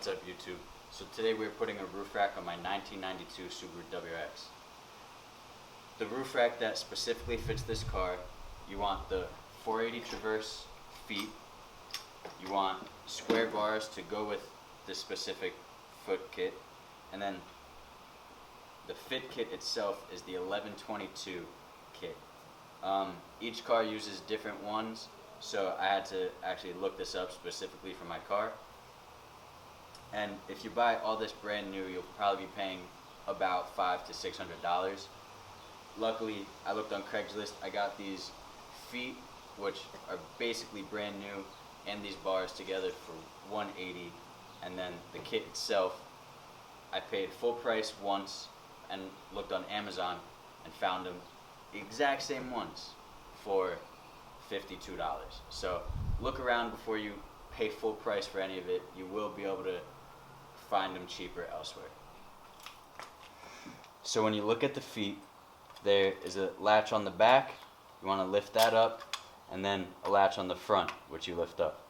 What's up, YouTube? So today we're putting a roof rack on my 1992 Subaru WRX. The roof rack that specifically fits this car, you want the 480 Treverse feet, you want square bars to go with this specific foot kit, and then the fit kit itself is the 1122 kit. Each car uses different ones, so I had to actually look this up specifically for my car. And if you buy all this brand new, you'll probably be paying about $500 to $600. Luckily, I looked on Craigslist. I got these feet, which are basically brand new, and these bars together for $180. And then the kit itself, I paid full price once and looked on Amazon and found them the exact same ones for $52. So look around before you pay full price for any of it. You will be able to find them cheaper elsewhere. So when you look at the feet, there is a latch on the back. You want to lift that up, and then a latch on the front, which you lift up.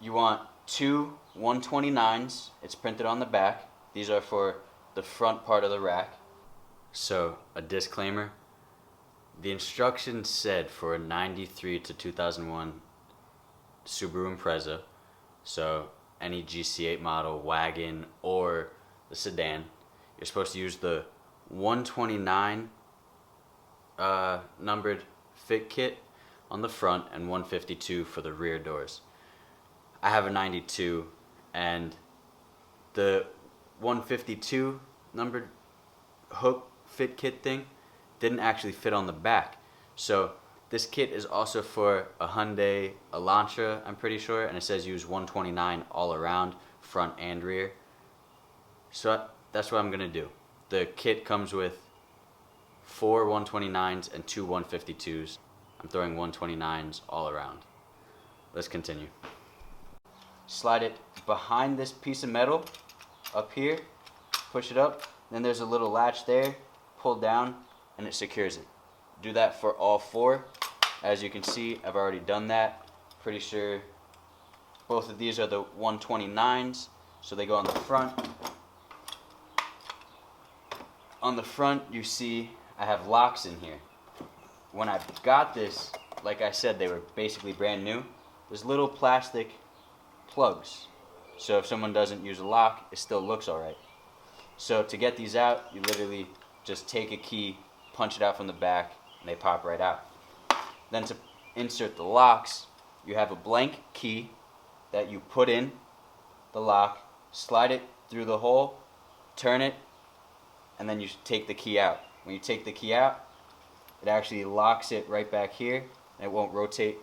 You want two 129s. It's printed on the back. These are for the front part of the rack. So a disclaimer, the instructions said for a 93 to 2001 Subaru Impreza, so any GC8 model, wagon, or the sedan, you're supposed to use the 129 numbered fit kit on the front and 152 for the rear doors. I have a 92, and the 152 numbered hook fit kit thing didn't actually fit on the back. So this kit is also for a Hyundai Elantra, I'm pretty sure, and it says use 129 all around, front and rear. So that's what I'm gonna do. The kit comes with 4 129s and 2 152s. I'm throwing 129s all around. Let's continue. Slide it behind this piece of metal up here, push it up, then there's a little latch there, pull down, and it secures it. Do that for all 4. As you can see, I've already done that. Pretty sure both of these are the 129s, so they go on the front. On the front, you see I have locks in here. When I got this, like I said, they were basically brand new. There's little plastic plugs, so if someone doesn't use a lock, it still looks alright. So to get these out, you literally just take a key, punch it out from the back, and they pop right out. Then to insert the locks, you have a blank key that you put in the lock, slide it through the hole, turn it, and then you take the key out. When you take the key out, it actually locks it right back here, and it won't rotate.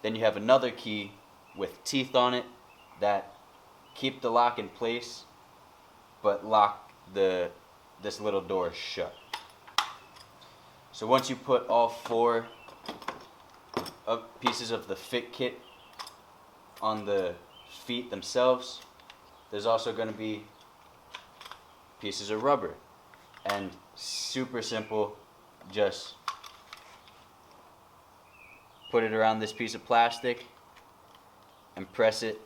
Then you have another key with teeth on it that keep the lock in place, but lock this little door shut. So once you put all 4 pieces of the fit kit on the feet themselves, there's also going to be pieces of rubber. And super simple, just put it around this piece of plastic and press it,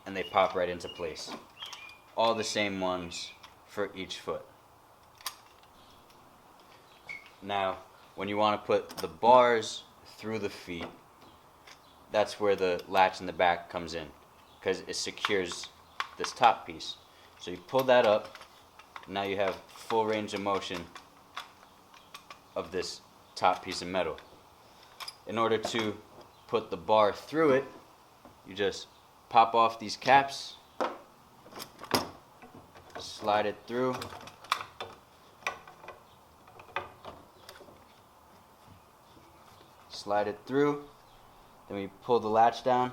and they pop right into place. All the same ones for each foot. Now, when you want to put the bars through the feet, that's where the latch in the back comes in, because it secures this top piece. So you pull that up, now you have full range of motion of this top piece of metal. In order to put the bar through it, you just pop off these caps, slide it through, then we pull the latch down,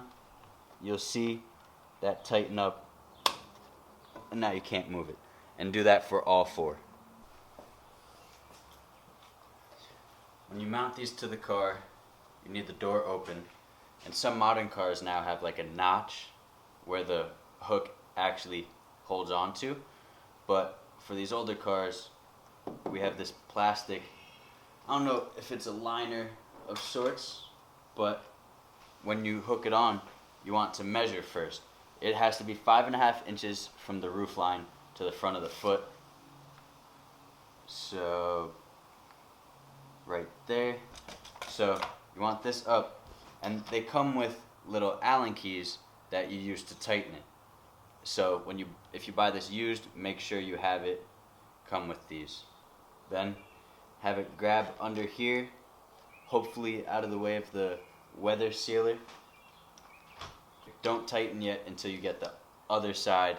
you'll see that tighten up, and now you can't move it. And do that for all 4. When you mount these to the car, you need the door open, and some modern cars now have like a notch where the hook actually holds onto, but for these older cars, we have this plastic, I don't know if it's a liner of sorts, but when you hook it on, you want to measure first. It has to be 5.5 inches from the roof line to the front of the foot. So, right there. So, you want this up, and they come with little Allen keys that you use to tighten it. So, if you buy this used, make sure you have it come with these. Then, have it grab under here, hopefully out of the way of the weather sealer. Don't tighten yet until you get the other side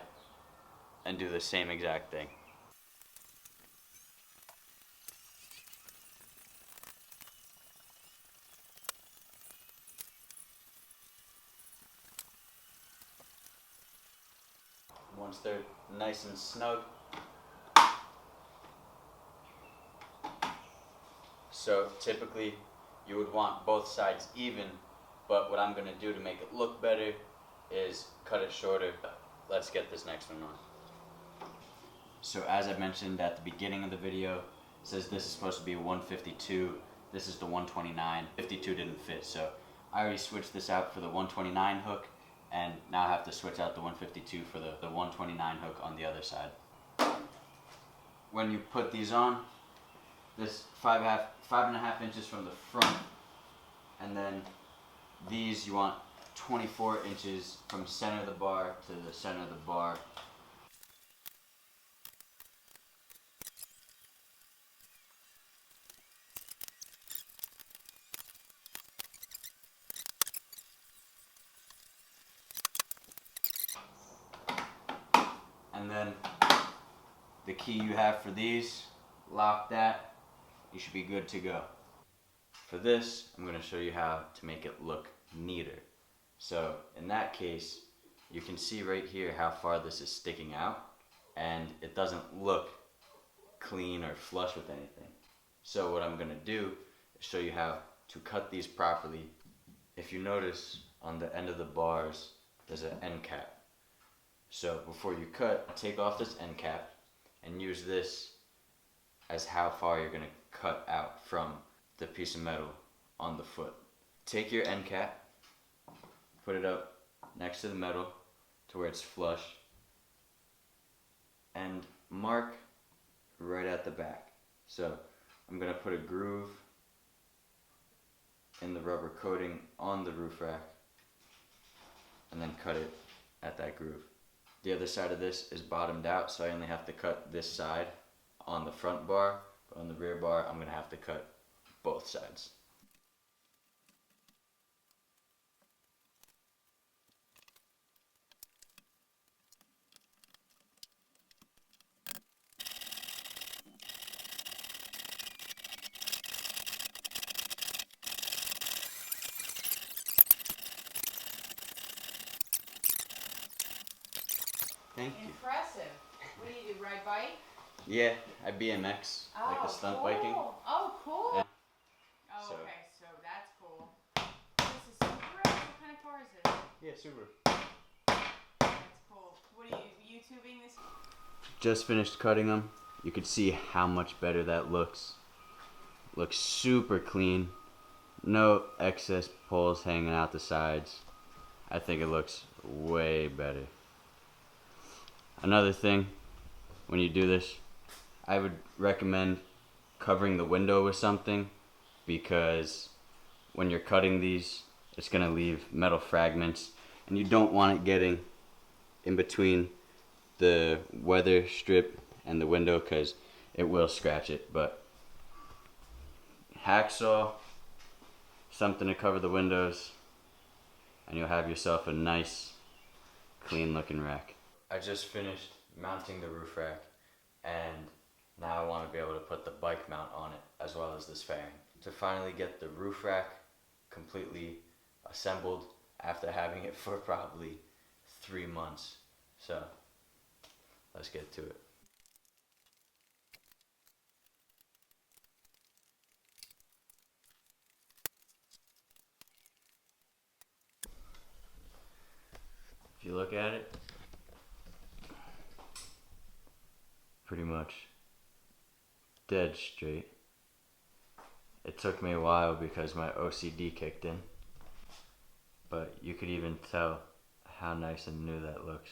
and do the same exact thing. Once they're nice and snug, so typically you would want both sides even, but what I'm going to do to make it look better is cut it shorter. Let's get this next one on. So as I mentioned at the beginning of the video, it says this is supposed to be a 152, this is the 129. 52 didn't fit, so I already switched this out for the 129 hook, and now I have to switch out the 152 for the 129 hook on the other side. When you put these on, this 5.5 inches from the front, and then these you want 24 inches from center of the bar to the center of the bar. And then the key you have for these, lock that, you should be good to go. For this, I'm going to show you how to make it look neater. So in that case, you can see right here how far this is sticking out, and it doesn't look clean or flush with anything. So what I'm going to do is show you how to cut these properly. If you notice on the end of the bars, there's an end cap. So before you cut, take off this end cap and use this as how far you're going to cut out from the piece of metal on the foot. Take your end cap, put it up next to the metal to where it's flush, and mark right at the back. So I'm going to put a groove in the rubber coating on the roof rack and then cut it at that groove. The other side of this is bottomed out, so I only have to cut this side on the front bar, but on the rear bar I'm going to have to cut both sides. Thank you. Impressive. What do you do, ride bike? Yeah, I BMX, like the stunt cool. biking. Oh, cool. Yeah. Oh, So- okay, so that's cool. This is Subaru? What kind of car is this? Yeah, Subaru. That's cool. What are you YouTubing this? Just finished cutting them. You can see how much better that looks. Looks super clean. No excess poles hanging out the sides. I think it looks way better. Another thing, when you do this, I would recommend covering the window with something, because when you're cutting these, it's going to leave metal fragments, and you don't want it getting in between the weather strip and the window, because it will scratch it. But hacksaw, something to cover the windows, and you'll have yourself a nice, clean looking rack. I just finished mounting the roof rack, and now I want to be able to put the bike mount on it as well as this fairing. To finally get the roof rack completely assembled after having it for probably 3 months. So let's get to it. If you look at it, pretty much dead straight. It took me a while because my OCD kicked in. but you could even tell how nice and new that looks.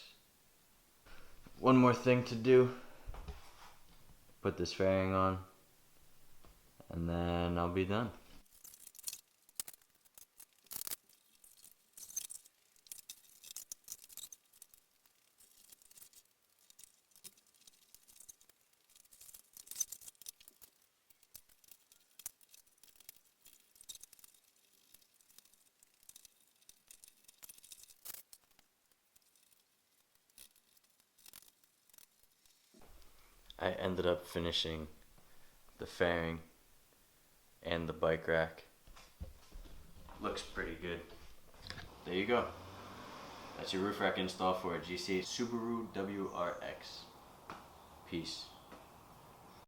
One more thing to do. Put this fairing on, and then I'll be done. I ended up finishing the fairing and the bike rack. Looks pretty good. There you go. That's your roof rack install for a GC8 Subaru WRX. Peace.